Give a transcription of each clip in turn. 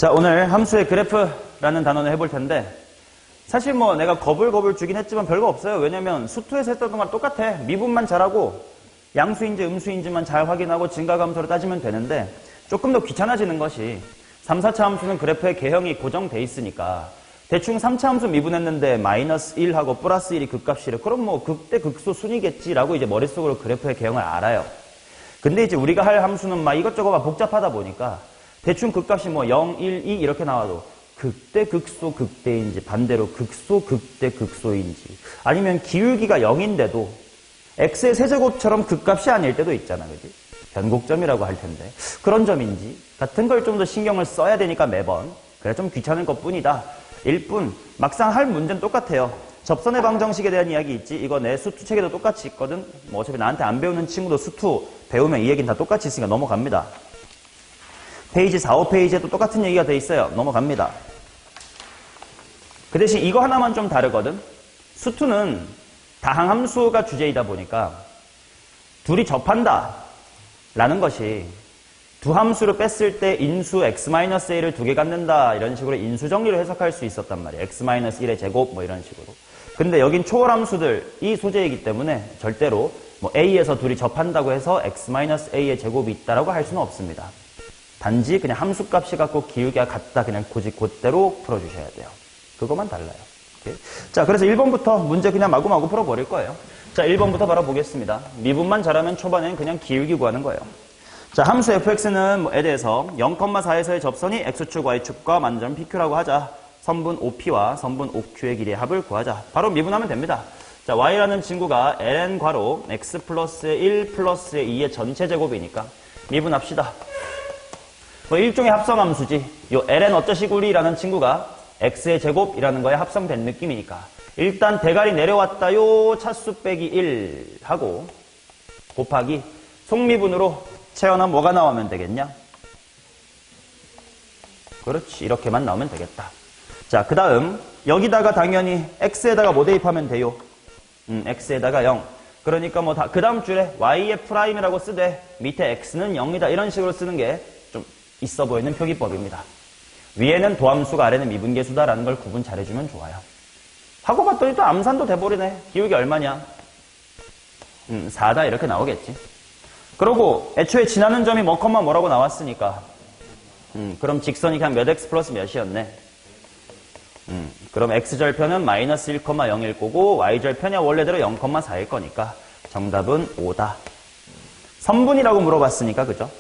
자, 오늘 함수의 그래프라는 단원을 해볼 텐데 사실 뭐 내가 거불거불 주긴 했지만 별거 없어요. 왜냐면 수투에서 했던 거랑 똑같아. 미분만 잘하고 양수인지 음수인지만 잘 확인하고 증가감수로 따지면 되는데 조금 더 귀찮아지는 것이 3, 4차 함수는 그래프의 개형이 고정돼 있으니까 대충 3차 함수 미분했는데 마이너스 1하고 플러스 1이 극값이래. 그럼 뭐 극대 극소 순이겠지라고 이제 머릿속으로 그래프의 개형을 알아요. 근데 이제 우리가 할 함수는 막 이것저것 막 복잡하다 보니까 대충 극값이 뭐 0, 1, 2 이렇게 나와도 극대 극소 극대인지 반대로 극소 극대 극소인지 아니면 기울기가 0인데도 x의 세제곱처럼 극값이 아닐 때도 있잖아. 그지? 변곡점이라고 할 텐데 그런 점인지 같은 걸 좀 더 신경을 써야 되니까 매번 그래 좀 귀찮은 것뿐이다. 일뿐 막상 할 문제는 똑같아요. 접선의 방정식에 대한 이야기 있지. 이거 내 수투 책에도 똑같이 있거든. 뭐 어차피 나한테 안 배우는 친구도 수투 배우면 이 얘기는 다 똑같이 있으니까 넘어갑니다. 페이지 4, 5페이지에도 똑같은 얘기가 돼 있어요. 넘어갑니다. 그 대신 이거 하나만 좀 다르거든. 수투는 다항함수가 주제이다 보니까 둘이 접한다 라는 것이 두 함수를 뺐을 때 인수 x-a를 두 개 갖는다 이런 식으로 인수 정리로 해석할 수 있었단 말이에요. x-1의 제곱 뭐 이런 식으로. 근데 여긴 초월함수들이 소재이기 때문에 절대로 뭐 a에서 둘이 접한다고 해서 x-a의 제곱이 있다라고 할 수는 없습니다. 단지 그냥 함수값이 갖고 기울기가 같다 그냥 굳이 그대로 풀어주셔야 돼요. 그것만 달라요. 오케이? 자, 그래서 1번부터 문제 그냥 마구마구 풀어버릴 거예요. 자, 1번부터 바로 보겠습니다. 미분만 잘하면 초반에는 그냥 기울기 구하는 거예요. 자, 함수 fx는에 대해서 0,4에서의 접선이 x축, y축과 만점 pq라고 하자. 선분 OP와 선분 OQ의 길이의 합을 구하자. 바로 미분하면 됩니다. 자, y라는 친구가 ln 괄호 x 플러스의 1 플러스의 2의 전체 제곱이니까 미분합시다. 뭐 일종의 합성함수지. 요 ln 어쩌시구리라는 친구가 x의 제곱이라는 거에 합성된 느낌이니까 일단 대괄이 내려왔다요. 차수 빼기 1 하고 곱하기 속미분으로 채워넣으면 뭐가 나오면 되겠냐? 그렇지. 이렇게만 나오면 되겠다. 자, 그 다음 여기다가 당연히 x에다가 뭐 대입하면 돼요? x에다가 0. 그러니까 뭐 그 다음 줄에 y의 프라임이라고 쓰되 밑에 x는 0이다. 이런 식으로 쓰는 게 좀 있어 보이는 표기법입니다. 위에는 도함수가 아래는 미분계수다라는 걸 구분 잘해주면 좋아요. 하고 봤더니 또 암산도 돼버리네. 기울기 얼마냐? 4다 이렇게 나오겠지. 그러고 애초에 지나는 점이 뭐라고 나왔으니까 그럼 직선이 그냥 몇 x 플러스 몇이었네. 그럼 x절편은 마이너스 1,0일 거고 y절편이 원래대로 0,4일 거니까 정답은 5다. 선분이라고 물어봤으니까 그죠?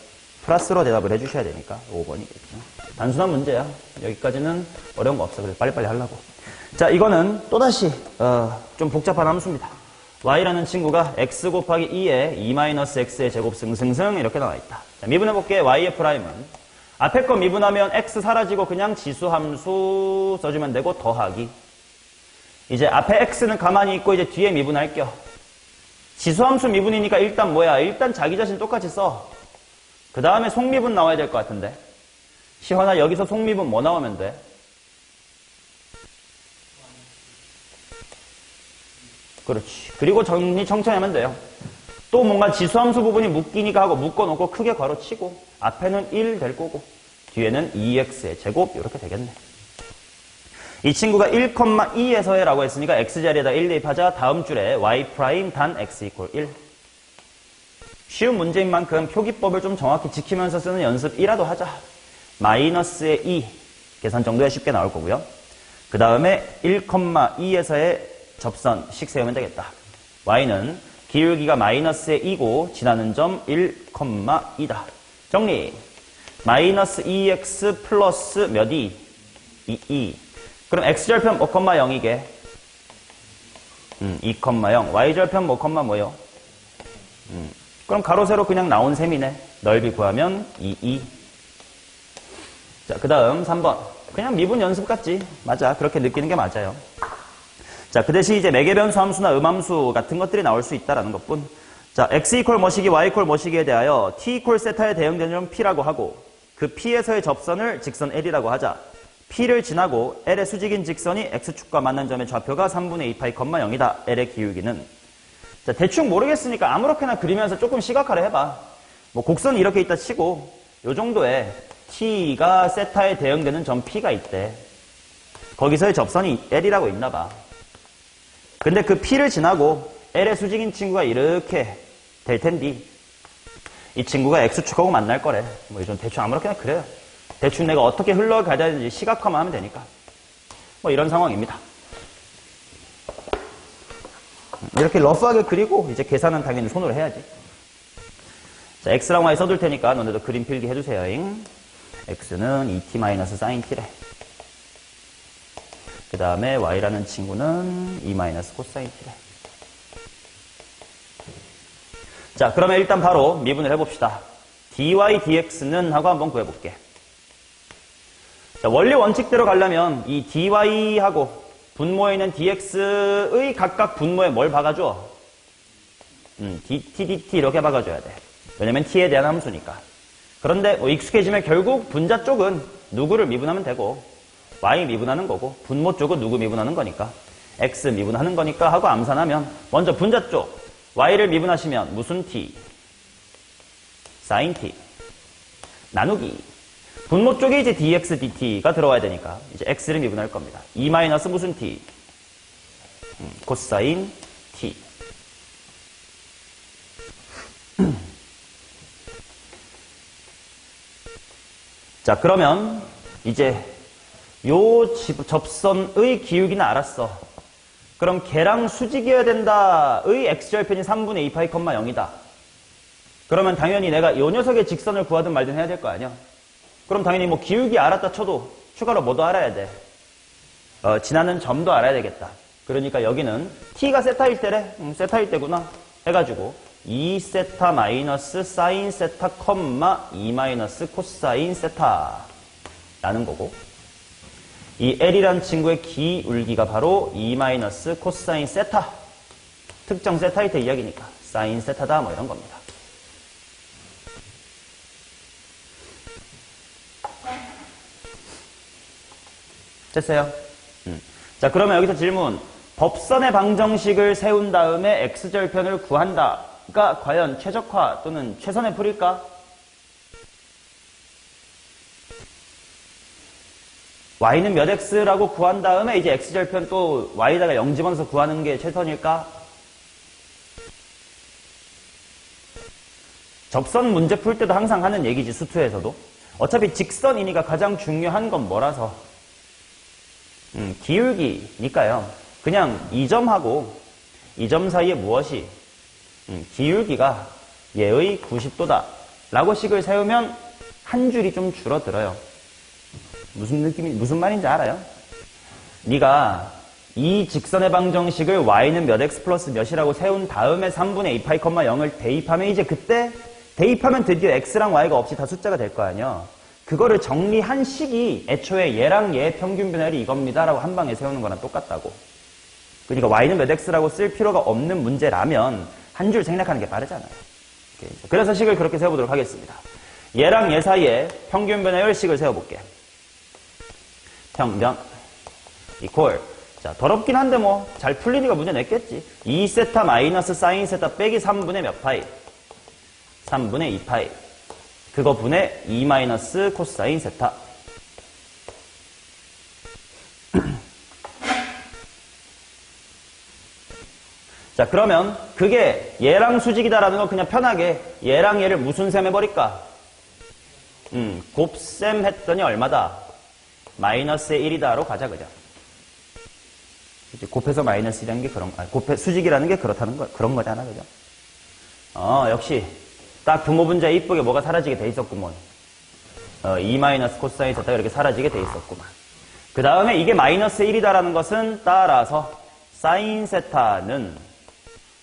플러스로 대답을 해주셔야 되니까 5번이겠죠. 단순한 문제야. 여기까지는 어려운 거 없어. 그래서 빨리빨리 하려고. 자, 이거는 또다시 좀 복잡한 함수입니다. y라는 친구가 x 곱하기 2에 2-x의 제곱 승승승 이렇게 나와있다. 자, 미분해볼게. y의 프라임은 앞에 거 미분하면 x 사라지고 그냥 지수함수 써주면 되고 더하기. 이제 앞에 x는 가만히 있고 이제 뒤에 미분할게요. 지수함수 미분이니까 일단 뭐야? 일단 자기 자신 똑같이 써. 그 다음에 속미분 나와야 될 것 같은데. 시환아 여기서 속미분 뭐 나오면 돼? 그렇지. 그리고 정리 청천히 하면 돼요. 또 뭔가 지수함수 부분이 묶이니까 하고 묶어놓고 크게 괄호치고 앞에는 1 될 거고 뒤에는 2x의 제곱 이렇게 되겠네. 이 친구가 1,2에서의 라고 했으니까 x자리에다 1 대입하자. 다음 줄에 y 프라임 단 x 이퀄 1. 쉬운 문제인 만큼 표기법을 좀 정확히 지키면서 쓰는 연습이라도 하자. 마이너스의 2 계산 정도야 쉽게 나올 거고요. 그 다음에 1,2에서의 접선식 세우면 되겠다. y는 기울기가 마이너스의 2고 지나는 점 1,2다. 정리. 마이너스 2x 플러스 몇 2? 2. 그럼 x절편 5,0이게 2,0. y절편 뭐요? 그럼 가로 세로 그냥 나온 셈이네. 넓이 구하면 2. 자, 그 다음 3번. 그냥 미분 연습 같지. 맞아. 그렇게 느끼는 게 맞아요. 자, 그 대신 이제 매개변수 함수나 음함수 같은 것들이 나올 수 있다라는 것뿐. 자, x 이퀄 뭐시기, y 이퀄 뭐시기에 대하여 t 이퀄 세타에 대응되는 점 p라고 하고 그 p에서의 접선을 직선 l이라고 하자. p를 지나고 l의 수직인 직선이 x축과 만난 점의 좌표가 3분의 2 파이, 0이다. l의 기울기는. 자, 대충 모르겠으니까 아무렇게나 그리면서 조금 시각화를 해봐. 뭐 곡선이 이렇게 있다 치고 요 정도의 t가 세타에 대응되는 점 p가 있대. 거기서의 접선이 l이라고 있나 봐. 근데 그 p를 지나고 l의 수직인 친구가 이렇게 될 텐데 이 친구가 x축하고 만날 거래. 뭐 좀 대충 아무렇게나 그래요. 대충 내가 어떻게 흘러가야 되는지 시각화만 하면 되니까. 뭐 이런 상황입니다. 이렇게 러프하게 그리고 이제 계산은 당연히 손으로 해야지. 자, x랑 y 써둘 테니까 너네도 그림 필기 해주세요. x는 2t-sin t래. 그 다음에 y라는 친구는 2-cosine t래. 자, 그러면 일단 바로 미분을 해봅시다. dy dx는 하고 한번 구해볼게. 자, 원리 원칙대로 가려면 이 dy하고 분모에 있는 dx의 각각 분모에 뭘 박아줘? dt, dt 이렇게 박아줘야 돼. 왜냐면 t에 대한 함수니까. 그런데 뭐 익숙해지면 결국 분자 쪽은 누구를 미분하면 되고 y 미분하는 거고 분모 쪽은 누구 미분하는 거니까 x 미분하는 거니까 하고 암산하면 먼저 분자 쪽 y를 미분하시면 무슨 t? sin t 나누기 분모 쪽에 이제 dx, dt가 들어와야 되니까 이제 x를 미분할 겁니다. 2 마이너스 무슨 t? 코사인 t. 자, 그러면 이제 요 접선의 기울기는 알았어. 그럼 걔랑 수직이어야 된다의 x절편이 3분의 2파이, 0이다. 그러면 당연히 내가 요 녀석의 직선을 구하든 말든 해야 될 거 아니야? 그럼 당연히 뭐 기울기 알았다 쳐도 추가로 뭐도 알아야 돼? 지나는 점도 알아야 되겠다. 그러니까 여기는 t가 세타일 때래? 세타일 때구나. 해가지고 2세타 마이너스 사인 세타 컴마 2 마이너스 코사인 세타 라는 거고 이 L이란 친구의 기울기가 바로 2 마이너스 코사인 세타 특정 세타일 때 이야기니까 사인 세타다 뭐 이런 겁니다. 됐어요? 자, 그러면 여기서 질문. 법선의 방정식을 세운 다음에 x절편을 구한다가 과연 최적화 또는 최선의 풀일까? y는 몇 x라고 구한 다음에 이제 x절편 또 y에다가 0 집어넣어서 구하는 게 최선일까? 접선 문제 풀 때도 항상 하는 얘기지, 수투에서도. 어차피 직선이니까 가장 중요한 건 뭐라서? 기울기니까요. 그냥 이 점하고 이 점 사이에 무엇이? 기울기가 얘의 90도다 라고 식을 세우면 한 줄이 좀 줄어들어요. 무슨 말인지 알아요? 네가 이 직선의 방정식을 y는 몇 x 플러스 몇이라고 세운 다음에 3분의 2파이, 0을 대입하면 이제 그때 대입하면 드디어 x랑 y가 없이 다 숫자가 될 거 아니야. 그거를 정리한 식이 애초에 얘랑 얘의 평균 분할이 이겁니다 라고 한 방에 세우는 거랑 똑같다고. 그러니까 y는 몇 x라고 쓸 필요가 없는 문제라면 한 줄 생략하는 게 빠르잖아요. 그래서 식을 그렇게 세워보도록 하겠습니다. 얘랑 얘 사이에 평균 분할을 식을 세워볼게. 평변 이퀄. 자, 더럽긴 한데 뭐 잘 풀리니까 문제 냈겠지. 2세타 마이너스 사인 세타 빼기 3분의 몇 파이? 3분의 2파이. 그거 분의 2 마이너스 코사인 세타. 자, 그러면 그게 얘랑 수직이다라는 거 그냥 편하게 얘랑 얘를 무슨 셈 해버릴까? 곱셈 했더니 얼마다? 마이너스의 1이다로 가자, 그죠? 이제 곱해서 마이너스 1이라는 게 수직이라는 게 그렇다는 거, 그런 거잖아, 그죠? 역시 딱 분모분자에 이쁘게 뭐가 사라지게 돼 있었구먼. 2 마이너스 코사인 세타가 이렇게 사라지게 돼 있었구만. 그 다음에 이게 마이너스 1이다라는 것은 따라서 사인 세타는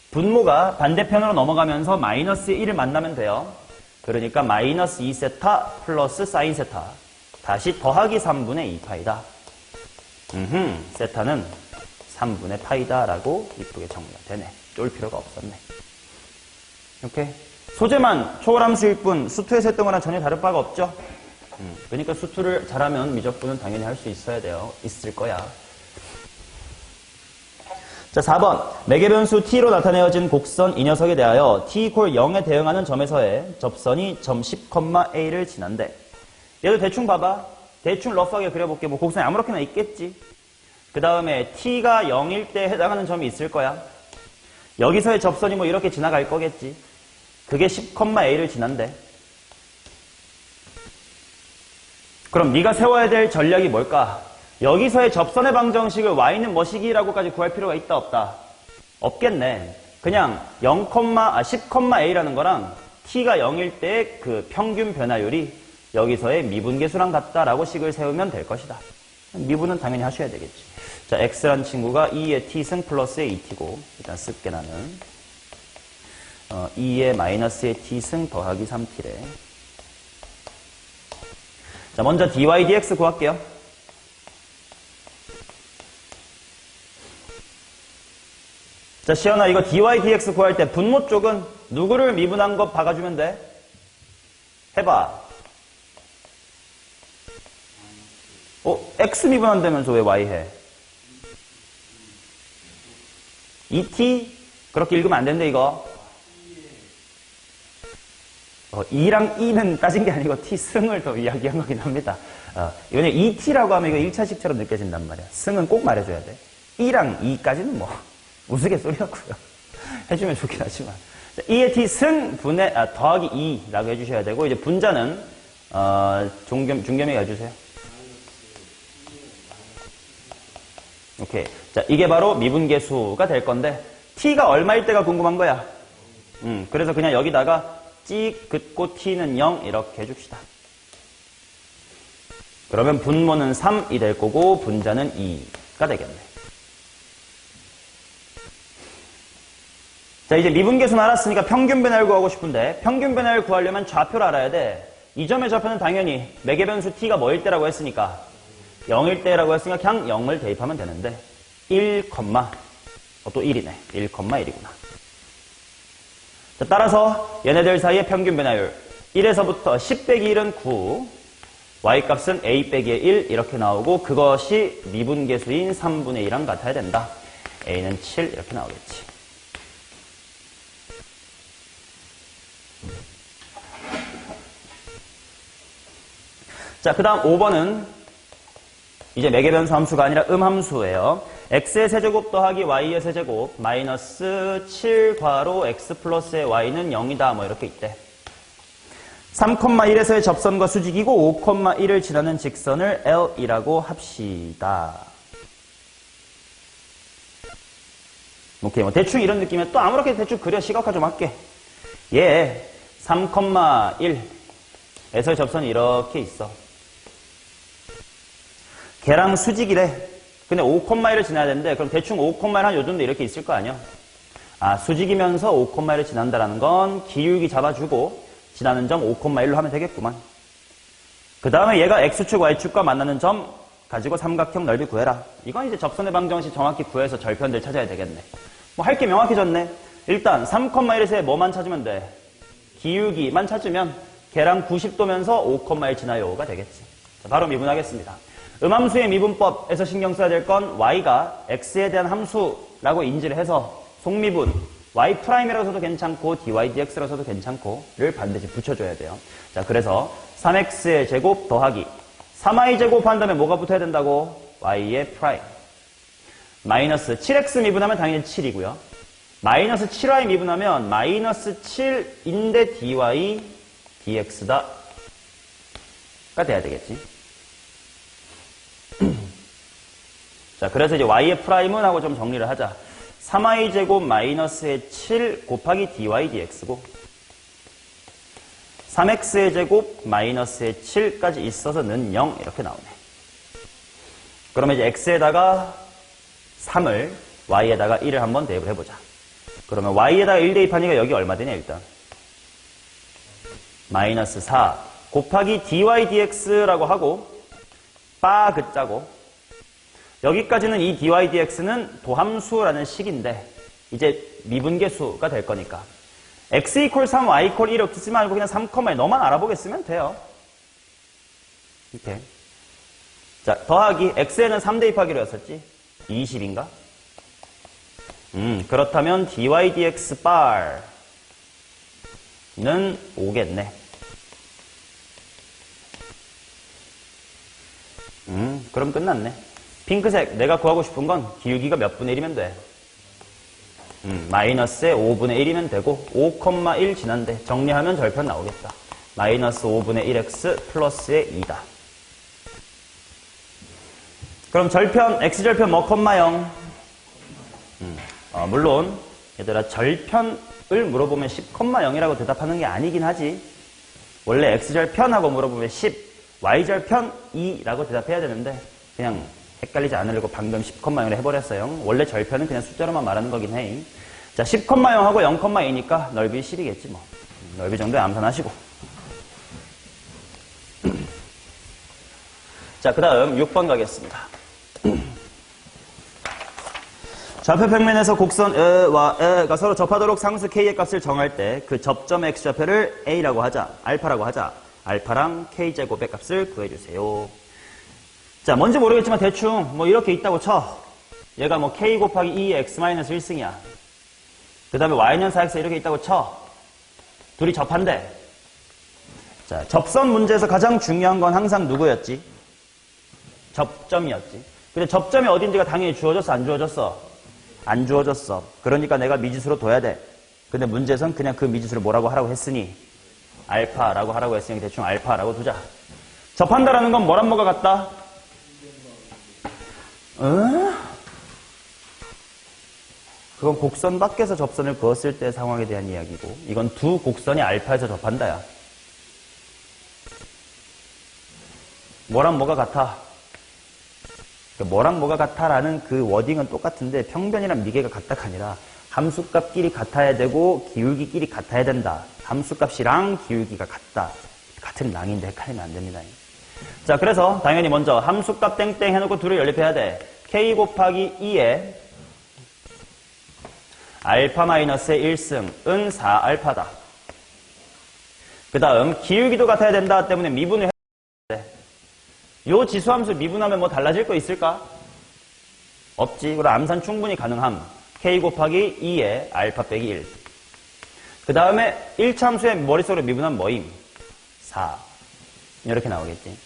분모가 반대편으로 넘어가면서 마이너스 1을 만나면 돼요. 그러니까 마이너스 2세타 플러스 사인 세타. 다시 더하기 3분의 2파이다. 세타는 3분의 파이다라고 이쁘게 정리가 되네. 쫄 필요가 없었네. 이렇게. 소재만 초월함수일 뿐 수투에서 했던 거랑 전혀 다를 바가 없죠? 그러니까 수투를 잘하면 미적분은 당연히 할 수 있을 거야. 자, 4번. 매개변수 t로 나타내어진 곡선 이 녀석에 대하여 t = 0에 대응하는 점에서의 접선이 점 10, a를 지난대. 얘도 대충 봐봐. 대충 러프하게 그려볼게. 뭐 곡선이 아무렇게나 있겠지. 그 다음에 t가 0일 때 해당하는 점이 있을 거야. 여기서의 접선이 뭐 이렇게 지나갈 거겠지. 그게 10,a를 지난대. 그럼 네가 세워야 될 전략이 뭘까? 여기서의 접선의 방정식을 y는 뭐시기라고까지 구할 필요가 있다 없다? 없겠네. 그냥 10,a라는 거랑 t가 0일 때의 그 평균 변화율이 여기서의 미분계수랑 같다라고 식을 세우면 될 것이다. 미분은 당연히 하셔야 되겠지. 자, x란 친구가 2의 t승 플러스의 2t고 일단 쓸게 나는 2의 마이너스의 t승 더하기 3t래. 자, 먼저 dy dx 구할게요. 자, 시연아 이거 dy dx 구할 때 분모 쪽은 누구를 미분한 것 박아주면 돼? 해봐. x 미분한다면서 왜 y 해? 2t? 그렇게 읽으면 안 된대 이거. 2랑 2는 따진 게 아니고 t 승을 더 이야기한 거긴 합니다. 왜냐면 2t라고 하면 이거 1차식처럼 느껴진단 말이야. 승은 꼭 말해줘야 돼. 2랑 2까지는 뭐 우스갯소리였고요. 해주면 좋긴 하지만. 2의 t 승 분의 더하기 2라고 해주셔야 되고 이제 분자는 중겸이가 해주세요. 오케이. 자, 이게 바로 미분계수가 될 건데 t가 얼마일 때가 궁금한 거야. 그래서 그냥 여기다가 찍 긋고 t는 0 이렇게 해줍시다. 그러면 분모는 3이 될 거고 분자는 2가 되겠네. 자, 이제 미분계수는 알았으니까 평균 변화율 구하고 싶은데 평균 변화율 구하려면 좌표를 알아야 돼. 이 점의 좌표는 당연히 매개변수 t가 뭐일 때라고 했으니까 0일 때라고 했으니까 그냥 0을 대입하면 되는데 1, 또 1이네. 1,1이구나. 자, 따라서 얘네들 사이의 평균 변화율 1에서부터 10 빼기 1은 9, y값은 a 빼기의 1 이렇게 나오고 그것이 미분계수인 3분의 2랑 같아야 된다. a는 7 이렇게 나오겠지. 자, 그 다음 5번은 이제 매개변수 함수가 아니라 함수예요. x의 세제곱 더하기 y의 세제곱 마이너스 7괄호 x 플러스의 y는 0이다. 뭐 이렇게 있대. 3,1에서의 접선과 수직이고 5,1을 지나는 직선을 L이라고 합시다. 오케이. 뭐 대충 이런 느낌이면 또 아무렇게 대충 그려 시각화 좀 할게. 얘 3,1에서의 접선이 이렇게 있어. 걔랑 수직이래. 근데 5,1을 지나야 되는데 그럼 대충 5,1 한 요 정도 이렇게 있을 거 아니야? 수직이면서 5,1을 지난다라는 건 기울기 잡아주고 지나는 점 5,1로 하면 되겠구만. 그 다음에 얘가 x축 y축과 만나는 점 가지고 삼각형 넓이 구해라. 이건 이제 접선의 방정식 정확히 구해서 절편들 찾아야 되겠네. 뭐 할 게 명확해졌네. 일단 3,1에서 뭐만 찾으면 돼? 기울기만 찾으면 걔랑 90도면서 5,1 지나요가 되겠지. 자, 바로 미분하겠습니다. 음함수의 미분법에서 신경 써야 될 건 y가 x에 대한 함수라고 인지를 해서 속미분 y'이라고 써도 괜찮고 dy dx라고 써도 괜찮고를 반드시 붙여줘야 돼요. 자, 그래서 3x의 제곱 더하기 3y 제곱 한 다음에 뭐가 붙어야 된다고? y의 프라임. 마이너스 7x 미분하면 당연히 7이고요. 마이너스 7y 미분하면 마이너스 7인데 dy dx다 가 돼야 되겠지. 자, 그래서 이제 y의 프라임은 하고 좀 정리를 하자. 3y 제곱 마이너스의 7 곱하기 dy dx고 3x의 제곱 마이너스의 7까지 있어서는 0 이렇게 나오네. 그러면 이제 x에다가 3을 y에다가 1을 한번 대입을 해보자. 그러면 y에다가 1 대입하니까 여기 얼마 되냐 일단 마이너스 4 곱하기 dy dx라고 하고 빠 그짜고 여기까지는 이 dy dx는 도함수라는 식인데 이제 미분계수가 될 거니까 x 이퀄 3, y 이퀄 1 이렇게 쓰지 말고 그냥 3,1 너만 알아보겠으면 돼요. 이렇게. 자, 더하기 x에는 3 대입하기로 했었지? 20인가? 그렇다면 dy dx 바는 5겠네. 그럼 끝났네. 핑크색 내가 구하고 싶은 건 기울기가 몇 분의 1이면 돼? 마이너스의 5분의 1이면 되고 5,1 지난데 정리하면 절편 나오겠다. 마이너스 5분의 1x 플러스의 2다. 그럼 절편 x절편 뭐, 0. 물론 얘들아 절편을 물어보면 10,0이라고 대답하는 게 아니긴 하지. 원래 x절편하고 물어보면 10, y절편 2라고 대답해야 되는데 그냥 헷갈리지 않으려고 방금 10,0을 해버렸어요. 원래 절편은 그냥 숫자로만 말하는 거긴 해. 자, 10,0하고 0,2니까 넓이 10이겠지 뭐. 넓이 정도에 암산하시고. 자, 그 다음 6번 가겠습니다. 좌표 평면에서 곡선 와 가 서로 접하도록 상수 k의 값을 정할 때 그 접점의 x좌표를 a라고 하자. 알파라고 하자. 알파랑 k제곱의 값을 구해주세요. 자, 뭔지 모르겠지만 대충 뭐 이렇게 있다고 쳐. 얘가 뭐 k 곱하기 2의 x-1승이야. 그 다음에 y-4x 이렇게 있다고 쳐. 둘이 접한대. 자, 접선 문제에서 가장 중요한 건 항상 누구였지? 접점이었지. 근데 접점이 어딘지가 당연히 주어졌어, 안 주어졌어? 안 주어졌어. 그러니까 내가 미지수로 둬야 돼. 근데 문제에선 그냥 그 미지수를 뭐라고 하라고 했으니 알파라고 하라고 했으니 대충 알파라고 두자. 접한다라는 건 뭐랑 뭐가 같다? 그건 곡선 밖에서 접선을 그었을 때 상황에 대한 이야기고 이건 두 곡선이 알파에서 접한다야. 뭐랑 뭐가 같아? 뭐랑 뭐가 같아라는 그 워딩은 똑같은데 평변이랑 미개가 같다가 아니라 함수값끼리 같아야 되고 기울기끼리 같아야 된다. 함수값이랑 기울기가 같다. 같은 랑인데 헷갈리면 안 됩니다. 자, 그래서 당연히 먼저 함수값 땡땡 해놓고 둘을 연립해야 돼. k 곱하기 2에 알파 마이너스의 1승은 4알파다. 그 다음 기울기도 같아야 된다 때문에 미분을 해야 돼. 요 지수함수 미분하면 뭐 달라질 거 있을까? 없지. 그럼 암산 충분히 가능함. k 곱하기 2에 알파 빼기 1. 그 다음에 1차 함수의 머릿속으로 미분하면 뭐임? 4. 이렇게 나오겠지.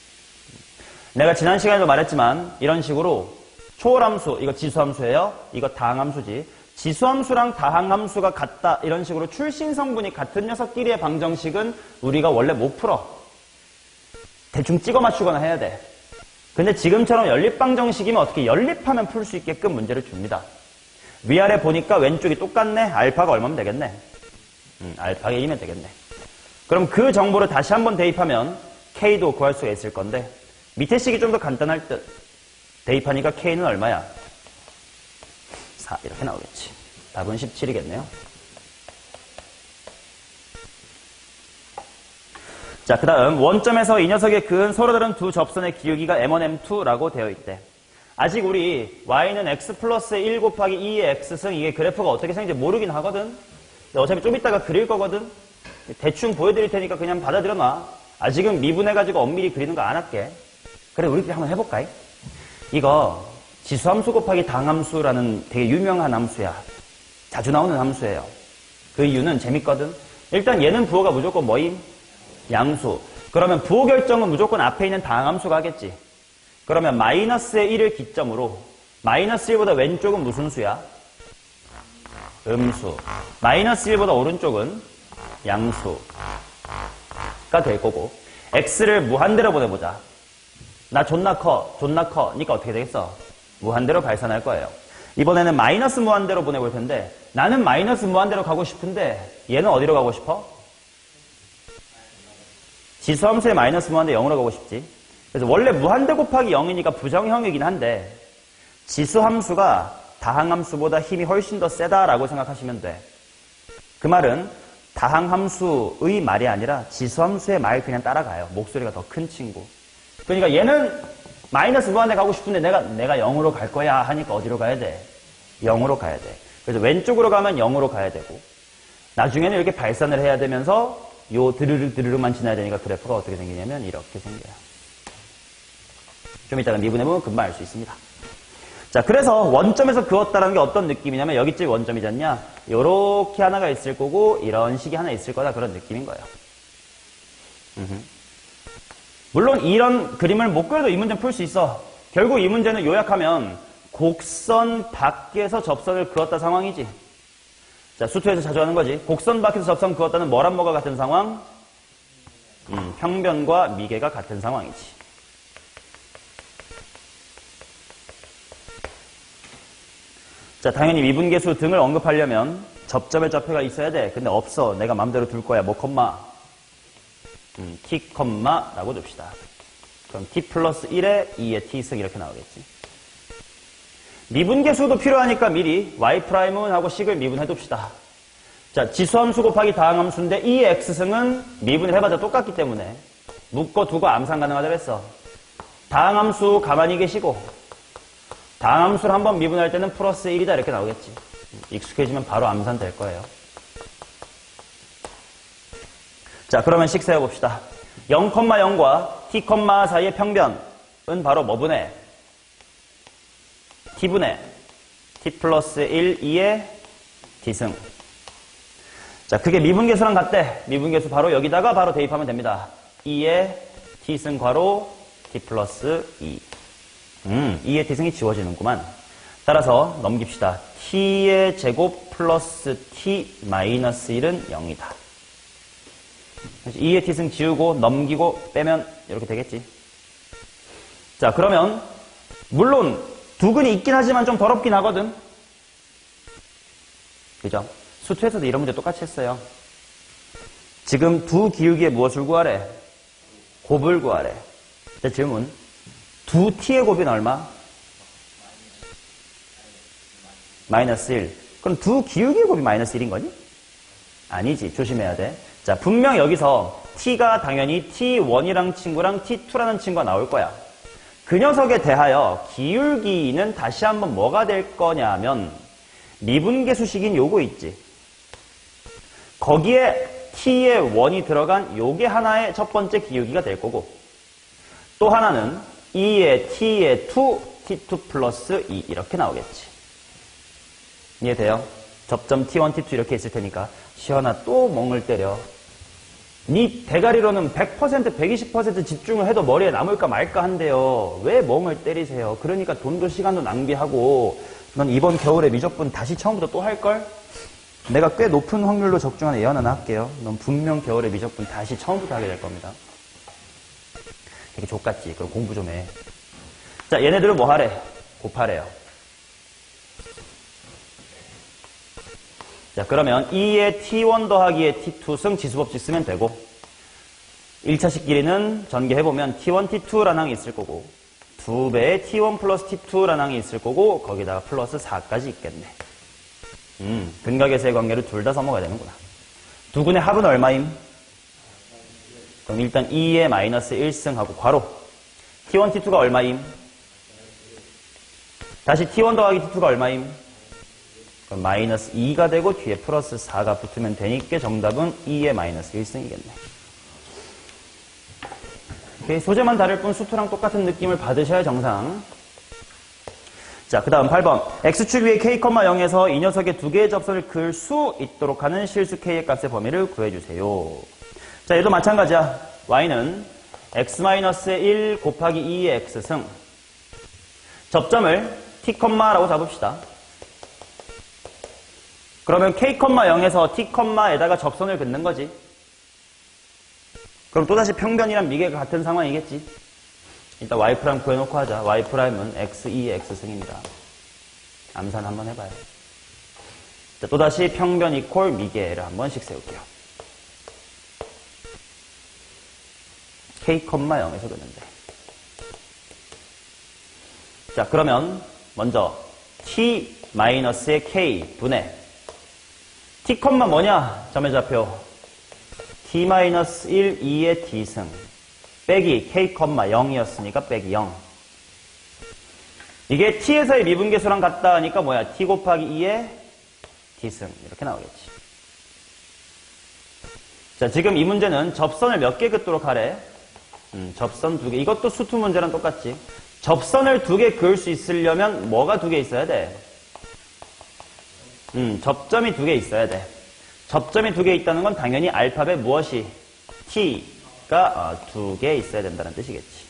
내가 지난 시간에도 말했지만 이런 식으로 초월함수, 이거 지수함수예요. 이거 다항함수지. 지수함수랑 다항함수가 같다. 이런 식으로 출신성분이 같은 녀석끼리의 방정식은 우리가 원래 못 풀어. 대충 찍어 맞추거나 해야 돼. 근데 지금처럼 연립방정식이면 어떻게 연립하면 풀 수 있게끔 문제를 줍니다. 위아래 보니까 왼쪽이 똑같네. 알파가 얼마면 되겠네. 알파가 1이면 되겠네. 그럼 그 정보를 다시 한번 대입하면 K도 구할 수가 있을 건데 밑에 식이 좀 더 간단할 듯. 대입하니까 K는 얼마야? 4 이렇게 나오겠지. 답은 17이겠네요. 자, 그 다음 원점에서 이 녀석의 그은 서로 다른 두 접선의 기울기가 m1m2라고 되어 있대. 아직 우리 y는 x 플러스 1 곱하기 2의 x승 이게 그래프가 어떻게 생긴지 모르긴 하거든. 근데 어차피 좀 이따가 그릴 거거든. 대충 보여드릴 테니까 그냥 받아들여 놔. 아직은 미분해가지고 엄밀히 그리는 거 안 할게. 그래, 우리끼리 한번 해볼까? 이거 지수함수 곱하기 당함수라는 되게 유명한 함수야. 자주 나오는 함수예요. 그 이유는 재밌거든. 일단 얘는 부호가 무조건 뭐임? 양수. 그러면 부호 결정은 무조건 앞에 있는 당함수가 하겠지. 그러면 마이너스의 1을 기점으로 마이너스 1보다 왼쪽은 무슨 수야? 음수. 마이너스 1보다 오른쪽은 양수가 될 거고 x를 무한대로 보내보자. 나 존나 커, 존나 커. 니까 어떻게 되겠어? 무한대로 발산할 거예요. 이번에는 마이너스 무한대로 보내볼 텐데 나는 마이너스 무한대로 가고 싶은데 얘는 어디로 가고 싶어? 지수함수의 마이너스 무한대 0으로 가고 싶지. 그래서 원래 무한대 곱하기 0이니까 부정형이긴 한데 지수함수가 다항함수보다 힘이 훨씬 더 세다라고 생각하시면 돼. 그 말은 다항함수의 말이 아니라 지수함수의 말 그냥 따라가요. 목소리가 더 큰 친구. 그러니까 얘는 마이너스 무한대 가고 싶은데 내가 0으로 갈 거야 하니까 어디로 가야 돼? 0으로 가야 돼. 그래서 왼쪽으로 가면 0으로 가야 되고 나중에는 이렇게 발산을 해야 되면서 요 드르륵만 지나야 되니까 그래프가 어떻게 생기냐면 이렇게 생겨요. 좀 이따가 미분해보면 금방 알 수 있습니다. 자, 그래서 원점에서 그었다라는 게 어떤 느낌이냐면 여기쯤 원점이지 않냐? 요렇게 하나가 있을 거고 이런 식이 하나 있을 거다 그런 느낌인 거예요. 물론 이런 그림을 못 그려도 이 문제는 풀 수 있어. 결국 이 문제는 요약하면 곡선 밖에서 접선을 그었다 상황이지. 자, 수투에서 자주 하는 거지. 곡선 밖에서 접선 그었다는 뭐랑 뭐가 같은 상황? 평변과 미계가 같은 상황이지. 자, 당연히 미분계수 등을 언급하려면 접점의 좌표가 있어야 돼. 근데 없어. 내가 마음대로 둘 거야. 뭐 콤마? t 콤마라고 둡시다. 그럼 t 플러스 1에 2의 t승 이렇게 나오겠지. 미분계수도 필요하니까 미리 y 프라임은 하고 식을 미분해 둡시다. 자, 지수함수 곱하기 다항함수인데 이 x승은 미분을 해봐도 똑같기 때문에 묶어 두고 암산 가능하다고 했어. 다항함수 가만히 계시고 다항함수를 한번 미분할 때는 플러스 1이다 이렇게 나오겠지. 익숙해지면 바로 암산 될 거예요. 자, 그러면 식 세워봅시다. 0,0과 t, 사이의 평변은 바로 뭐 분의? t분의 t 플러스 1, 2의 t승. 자, 그게 미분계수랑 같대. 미분계수 바로 여기다가 바로 대입하면 됩니다. 2의 t승 괄호 t 플러스 2. 2의 t승이 지워지는구만. 따라서 넘깁시다. t의 제곱 플러스 t 마이너스 1은 0이다. 2의 t승 지우고 넘기고 빼면 이렇게 되겠지. 자, 그러면 물론 두근이 있긴 하지만 좀 더럽긴 하거든. 그죠? 수투에서도 이런 문제 똑같이 했어요. 지금 두 기울기에 무엇을 구하래? 곱을 구하래. 제 질문. 두 t의 곱은 얼마? 마이너스 1. 그럼 두 기울기의 곱이 마이너스 1인 거니? 아니지. 조심해야 돼. 자, 분명 여기서 t가 당연히 t1이랑 친구랑 t2라는 친구가 나올 거야. 그 녀석에 대하여 기울기는 다시 한번 뭐가 될 거냐면 미분계수식인 요거 있지. 거기에 t의 1이 들어간 요게 하나의 첫 번째 기울기가 될 거고 또 하나는 2의 t의 2, t2 플러스 2 이렇게 나오겠지. 이해돼요? 접점 t1, t2 이렇게 있을 테니까 시연아 또 멍을 때려. 니 대가리로는 100%, 120% 집중을 해도 머리에 남을까 말까 한대요. 왜 멍을 때리세요? 그러니까 돈도 시간도 낭비하고 넌 이번 겨울에 미적분 다시 처음부터 또 할걸? 내가 꽤 높은 확률로 적중하는 예언 하나 할게요. 넌 분명 겨울에 미적분 다시 처음부터 하게 될 겁니다. 되게 족같지? 그럼 공부 좀 해. 자, 얘네들은 뭐 하래? 곱하래요. 자, 그러면 2의 t1 더하기의 t2승 지수법칙 쓰면 되고 1차식 길이는 전개해보면 t1, t2라는 항이 있을 거고 2배의 t1 플러스 t2라는 항이 있을 거고 거기다가 플러스 4까지 있겠네. 근각에서의 관계를 둘 다 써먹어야 되는구나. 두근의 합은 얼마임? 그럼 일단 2의 마이너스 1승하고 괄호 t1, t2가 얼마임? 다시 t1 더하기 t2가 얼마임? 그럼 마이너스 2가 되고 뒤에 플러스 4가 붙으면 되니까 정답은 2의 마이너스 1승이겠네. 소재만 다를 뿐 수투랑 똑같은 느낌을 받으셔야 정상. 자, 그 다음 8번. x축 위에 k, 0에서 이 녀석의 두 개의 접선을 그을 수 있도록 하는 실수 k의 값의 범위를 구해주세요. 자, 얘도 마찬가지야. y는 x-1 곱하기 2의 x승. 접점을 t, 라고 잡읍시다. 그러면 k, 0에서 t,에다가 접선을 긋는 거지. 그럼 또다시 평변이랑 미계가 같은 상황이겠지. 일단 y' 구해놓고 하자. y''은 x, 2의 x승입니다. 암산 한번 해봐요. 자, 또다시 평변 이퀄 미계를 한 번씩 세울게요. k, 0에서 긋는데. 자, 그러면 먼저 t-의 k 분의 t, 뭐냐? 점의 좌표. t-1, 2의 t승. 빼기 k, 0이었으니까 빼기 0. 이게 t에서의 미분계수랑 같다 하니까 뭐야? t 곱하기 2의 t승. 이렇게 나오겠지. 자, 지금 이 문제는 접선을 몇 개 긋도록 하래? 접선 2개. 이것도 수투 문제랑 똑같지. 접선을 2개 그을 수 있으려면 뭐가 2개 있어야 돼? 접점이 2개 있어야 돼. 접점이 2개 있다는 건 당연히 알파벳 무엇이? t, t가 2개 있어야 된다는 뜻이겠지.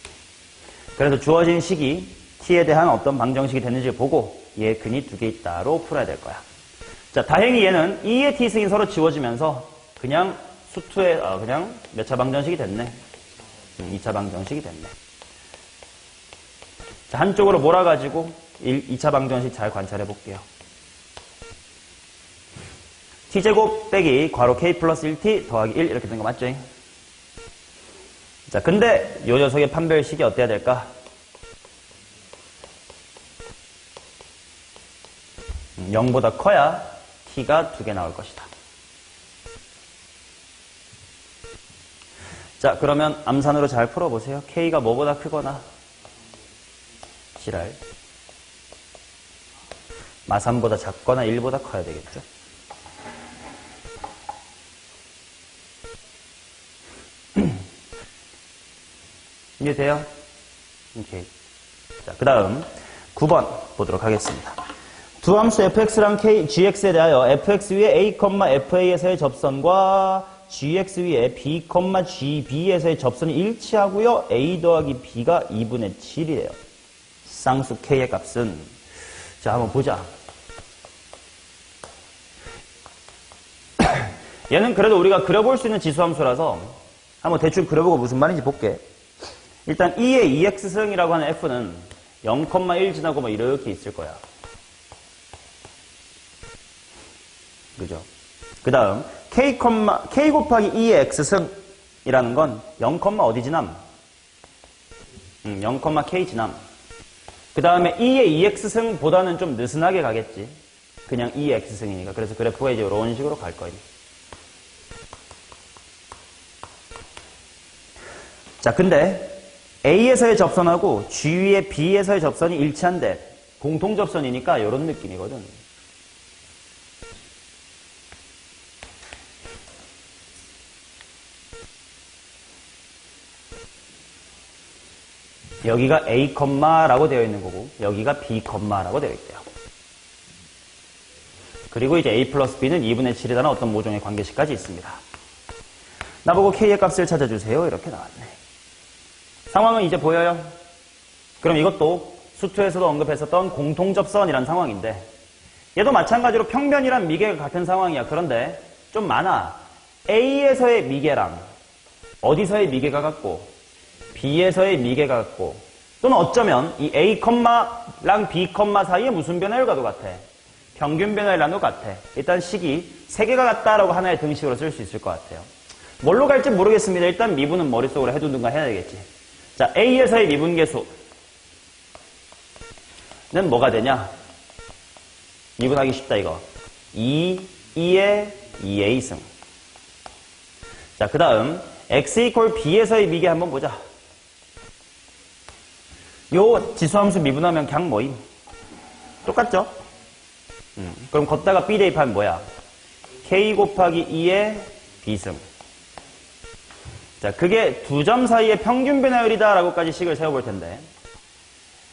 그래서 주어진 식이 t에 대한 어떤 방정식이 됐는지 보고 얘 근이 2개 있다로 풀어야 될 거야. 자, 다행히 얘는 2의 t승이 서로 지워지면서 그냥 수투의 그냥 몇 차 방정식이 됐네. 2차 방정식이 됐네. 자, 한쪽으로 몰아가지고 2차 방정식 잘 관찰해 볼게요. t제곱 빼기 괄호 k 플러스 1t 더하기 1 이렇게 된 거 맞죠? 자, 근데 요 녀석의 판별식이 어때야 될까? 0보다 커야 t가 2개 나올 것이다. 자, 그러면 암산으로 잘 풀어보세요. k가 뭐보다 크거나 지랄 마3보다 작거나 1보다 커야 되겠죠. 이해돼요? 오케이. 자, 그 다음 9번 보도록 하겠습니다. 두 함수 fx랑 gx에 대하여 fx 위에 a, fa에서의 접선과 gx 위에 b, gb에서의 접선이 일치하고요. a 더하기 b가 2분의 7이래요. 쌍수 k의 값은 자, 한번 보자. 얘는 그래도 우리가 그려볼 수 있는 지수함수라서 한번 대충 그려보고 무슨 말인지 볼게. 일단 2의 2x승이라고 하는 f는 0,1 지나고 뭐 이렇게 있을 거야. 그죠? 그 다음 k 곱하기 2의 x승이라는 건 0, 어디 지남? 0,k 지남. 그 다음에 2의 2x승보다는 좀 느슨하게 가겠지. 그냥 2의 x승이니까. 그래서 그래프가 이제 이런 식으로 갈 거예요. 자, 근데 A에서의 접선하고 G 위에 B에서의 접선이 일치한데 공통 접선이니까 이런 느낌이거든. 여기가 A, 라고 되어 있는 거고 여기가 B, 라고 되어 있대요. 그리고 이제 A 플러스 B는 2분의 7이라는 어떤 모종의 관계식까지 있습니다. 나보고 K의 값을 찾아주세요. 이렇게 나왔네. 상황은 이제 보여요? 그럼 이것도 수투에서도 언급했었던 공통접선이란 상황인데 얘도 마찬가지로 평면이란 미계가 같은 상황이야. 그런데 좀 많아. A에서의 미계랑 어디서의 미계가 같고 B에서의 미계가 같고 또는 어쩌면 이 A,랑 B, 사이에 무슨 변화율과도 같아. 평균 변화율과도 같아. 일단 식이 3개가 같다라고 하나의 등식으로 쓸 수 있을 것 같아요. 뭘로 갈지 모르겠습니다. 일단 미분은 머릿속으로 해두든가 해야 되겠지. 자, A에서의 미분계수는 뭐가 되냐? 미분하기 쉽다 이거. 2의 2A승. 자, 그 다음 X 이퀄 B에서의 미계 한번 보자. 요 지수함수 미분하면 그냥 뭐임? 똑같죠? 그럼 걷다가 B 대입하면 뭐야? K 곱하기 2의 B승. 자, 그게 두 점 사이의 평균 변화율이다 라고까지 식을 세워볼 텐데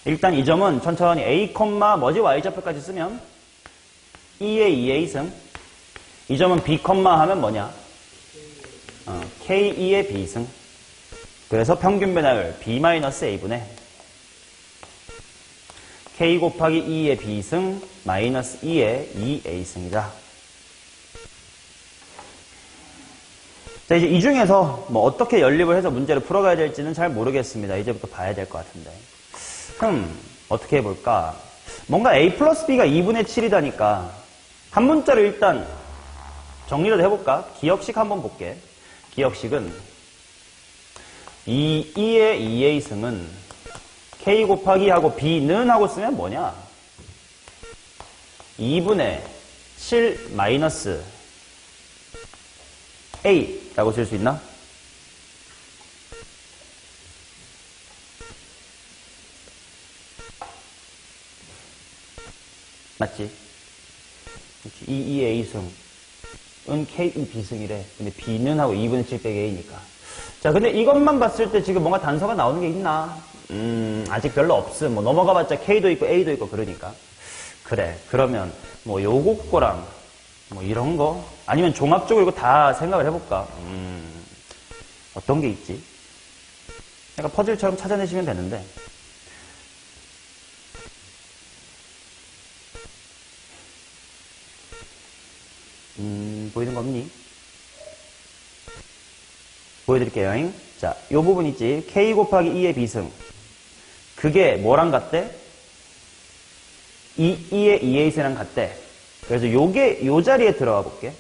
일단 이 점은 천천히 A, 뭐지? Y좌표까지 쓰면 2의 2A승. 이 점은 B, 하면 뭐냐? K2의 B승. 그래서 평균 변화율 B-A분의 K 곱하기 2의 B승 마이너스 2의 2A승이다. 자, 이제 이 중에서 뭐 어떻게 연립을 해서 문제를 풀어가야 될지는 잘 모르겠습니다. 이제부터 봐야 될 것 같은데. 어떻게 해볼까? 뭔가 A 플러스 B가 2분의 7이다니까 한 문자로 일단 정리를 해볼까? 기억식 한번 볼게. 기억식은 2의 2A승은 K 곱하기 하고 B는 하고 쓰면 뭐냐? 2분의 7 마이너스 A라고 쓸 수 있나? 맞지? 2의 A승은 K, B승이래. 근데 B는 하고 2분의 7 빼기 A니까. 자, 근데 이것만 봤을 때 지금 뭔가 단서가 나오는 게 있나? 아직 별로 없음. 뭐 넘어가봤자 K도 있고 A도 있고 그러니까. 그래. 그러면 뭐 요거 거랑 뭐 이런 거? 아니면 종합적으로 이거 다 생각을 해볼까? 어떤 게 있지? 약간 퍼즐처럼 찾아내시면 되는데. 보이는 거 없니? 보여드릴게요. 자, 요 부분 있지? k 곱하기 2의 비승. 그게 뭐랑 같대? 2의 2의 세랑 같대. 그래서 요게 요 자리에 들어가 볼게.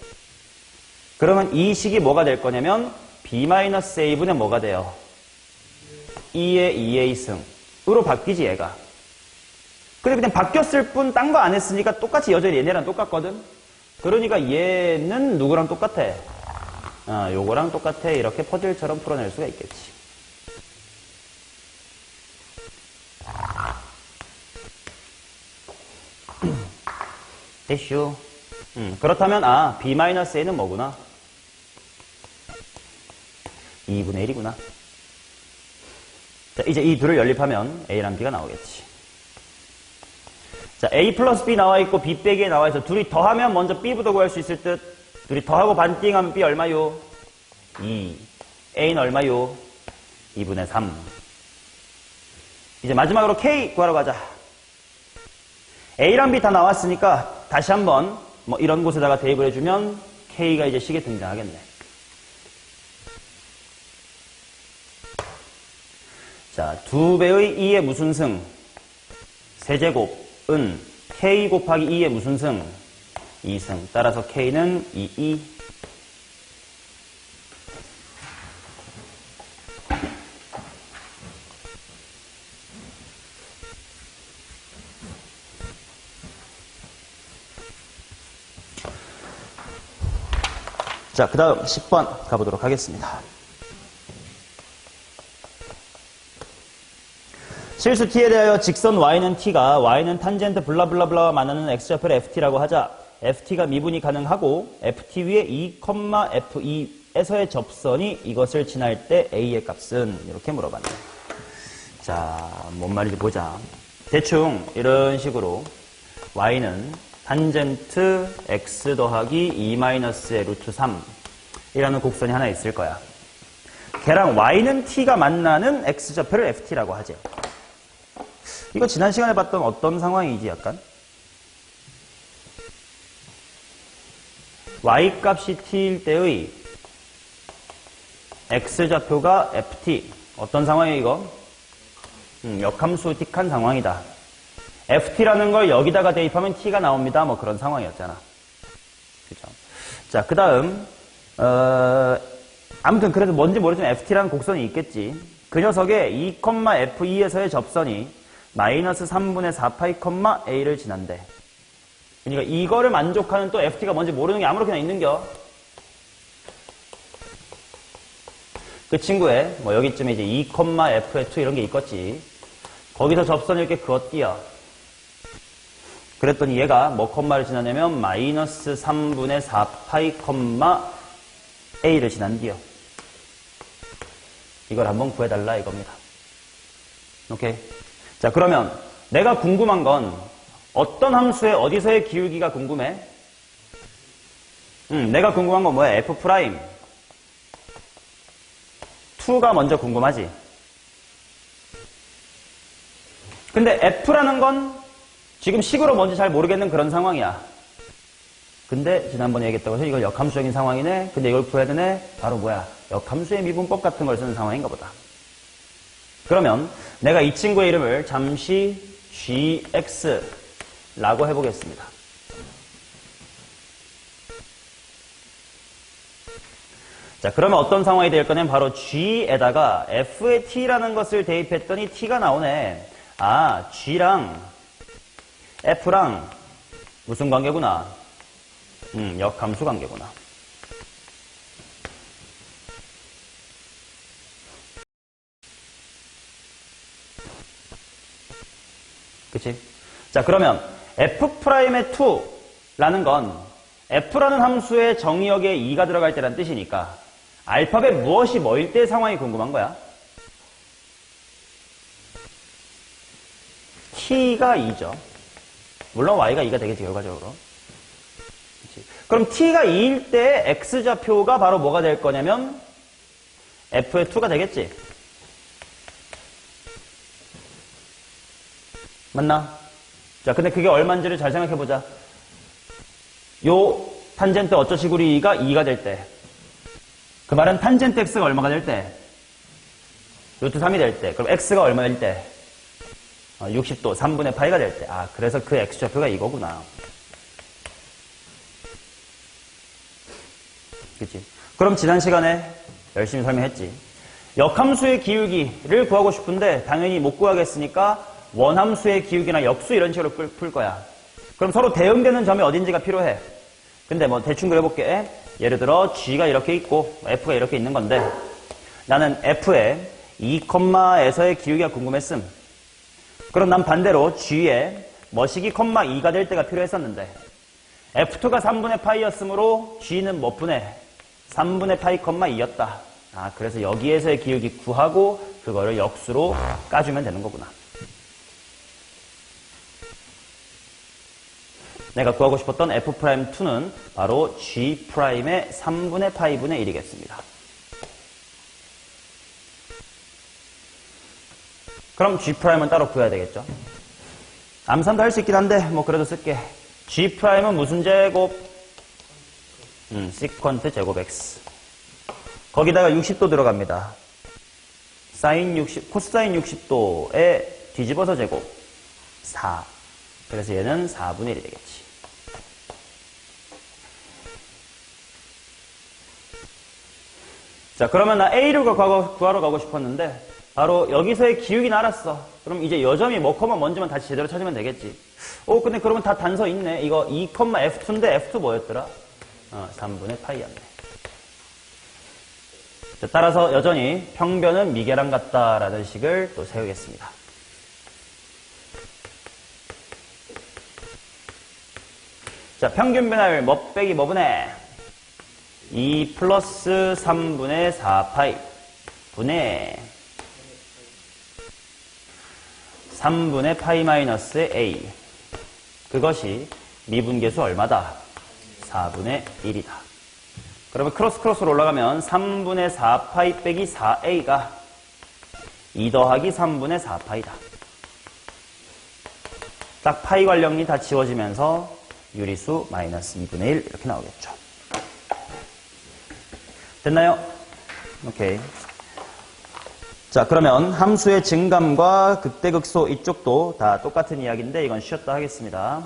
그러면 이 식이 뭐가 될 거냐면 b-a분의 뭐가 돼요? 2의 2의 승으로 바뀌지 얘가. 근데 그냥 바뀌었을 뿐 딴 거 안 했으니까 똑같이 여전히 얘네랑 똑같거든. 그러니까 얘는 누구랑 똑같아? 요거랑 똑같아. 이렇게 퍼즐처럼 풀어낼 수가 있겠지. 됐슈. 그렇다면 b-a는 뭐구나? 2분의 1이구나. 자, 이제 이 둘을 연립하면 a랑 b가 나오겠지. 자, a 플러스 b 나와 있고 b 빼기에 나와 있어. 둘이 더하면 먼저 b부터 구할 수 있을 듯. 둘이 더하고 반띵하면 b 얼마요? 2. a는 얼마요? 2분의 3. 이제 마지막으로 k 구하러 가자. a랑 b 다 나왔으니까 다시 한번 뭐 이런 곳에다가 대입을 해주면 k가 이제 식에 등장하겠네. 자, 2배의 2의 무슨 승? 세제곱은 k 곱하기 2의 무슨 승? 2승. 따라서 k는 2. 자, 그 다음 10번 가보도록 하겠습니다. 실수 t에 대하여 직선 y는 t가 y는 탄젠트 블라블라블라와 만나는 x좌표를 ft라고 하자. ft가 미분이 가능하고 ft 위에 2, f2에서의 접선이 이것을 지날 때 a의 값은 이렇게 물어봤네. 자, 뭔 말인지 보자. 대충 이런 식으로 y는 탄젠트 x 더하기 2-의 루트 3이라는 곡선이 하나 있을 거야. 걔랑 y는 t가 만나는 x좌표를 ft라고 하지. 이거 지난 시간에 봤던 어떤 상황이지 약간? y값이 t일 때의 x좌표가 ft. 어떤 상황이에요 이거? 역함수틱한 상황이다. ft라는 걸 여기다가 대입하면 t가 나옵니다. 뭐 그런 상황이었잖아. 그죠? 자, 그 다음 아무튼 그래도 뭔지 모르지만 ft라는 곡선이 있겠지. 그 녀석의 2, f2에서의 접선이 마이너스 3분의 4파이, a를 지난대. 그러니까 이거를 만족하는 또 ft가 뭔지 모르는 게 아무렇게나 있는겨. 그 친구의 뭐 여기쯤에 이제 2, f의 2 이런 게 있겠지. 거기서 접선을 이렇게 그었디요. 그랬더니 얘가 뭐 컴마를 지나냐면 마이너스 3분의 4파이, a를 지난디요. 이걸 한번 구해달라 이겁니다. 오케이. 자, 그러면 내가 궁금한 건 어떤 함수의 어디서의 기울기가 궁금해? 내가 궁금한 건 뭐야? f 프라임 2가 먼저 궁금하지. 근데 f라는 건 지금 식으로 뭔지 잘 모르겠는 그런 상황이야. 근데 지난번에 얘기했다고 해서 이걸 역함수적인 상황이네. 근데 이걸 구해야 되네. 바로 뭐야? 역함수의 미분법 같은 걸 쓰는 상황인가 보다. 그러면 내가 이 친구의 이름을 잠시 gx라고 해보겠습니다. 자, 그러면 어떤 상황이 될 거냐면 바로 g에다가 f의 t라는 것을 대입했더니 t가 나오네. 아, g랑 f랑 무슨 관계구나? 역함수 관계구나. 그치? 자, 그러면 f'의 2라는 건 f라는 함수의 정의역에 2가 들어갈 때란 뜻이니까 알파벳 무엇이 뭐일 때 상황이 궁금한 거야? t가 2죠. 물론 y가 2가 되겠지, 결과적으로. 그치? 그럼 t가 2일 때 x좌표가 바로 뭐가 될 거냐면 f의 2가 되겠지? 맞나? 자, 근데 그게 얼마인지를 잘 생각해보자. 요 탄젠트 어쩌시구리 2가 2가 될 때, 그 말은 탄젠트 x가 얼마가 될 때? 루트 3이 될 때. 그럼 x가 얼마 될 때? 60도 3분의 파이가 될 때. 아, 그래서 그 x좌표가 이거구나. 그치? 그럼 지난 시간에 열심히 설명했지. 역함수의 기울기를 구하고 싶은데 당연히 못 구하겠으니까 원함수의 기울기나 역수 이런 식으로 풀 거야. 그럼 서로 대응되는 점이 어딘지가 필요해. 근데 뭐 대충 그려볼게. 예를 들어 g가 이렇게 있고 f가 이렇게 있는 건데 나는 f의 2,에서의 기울기가 궁금했음. 그럼 난 반대로 g의 머시기, 2가 될 때가 필요했었는데 f2가 3분의 파이였으므로 g는 몇 분의 3분의 파이, 2였다. 아, 그래서 여기에서의 기울기 구하고 그거를 역수로 까주면 되는 거구나. 내가 구하고 싶었던 f'2는 바로 g'의 3분의 파이분의 1이겠습니다. 그럼 g'은 따로 구해야 되겠죠. 암산도 할 수 있긴 한데 뭐 그래도 쓸게. g'은 무슨 제곱? 시퀀트 제곱 x. 거기다가 60도 들어갑니다. 코사인 60도에 뒤집어서 제곱 4. 그래서 얘는 4분의 1이 되겠지. 자, 그러면 나 A를 구하러 가고 싶었는데 바로 여기서의 기울기는 알았어. 그럼 이제 여점이 뭐 컴마 뭔지만 다시 제대로 찾으면 되겠지. 근데 그러면 다 단서 있네. 이거 2,f2인데 f2 뭐였더라? 3분의 파이였네. 자, 따라서 여전히 평변은 미계랑 같다라는 식을 또 세우겠습니다. 자, 평균 변화율 뭐 빼기 뭐분의 2 플러스 3분의 4파이 분의 3분의 파이 마이너스 a. 그것이 미분계수 얼마다? 4분의 1이다. 그러면 크로스로 올라가면 3분의 4파이 빼기 4a가 2 더하기 3분의 4파이다. 딱 파이 관령이 다 지워지면서 유리수 마이너스 2분의 1 이렇게 나오겠죠. 됐나요? 오케이. 자, 그러면 함수의 증감과 극대극소 이쪽도 다 똑같은 이야기인데 이건 쉬었다 하겠습니다.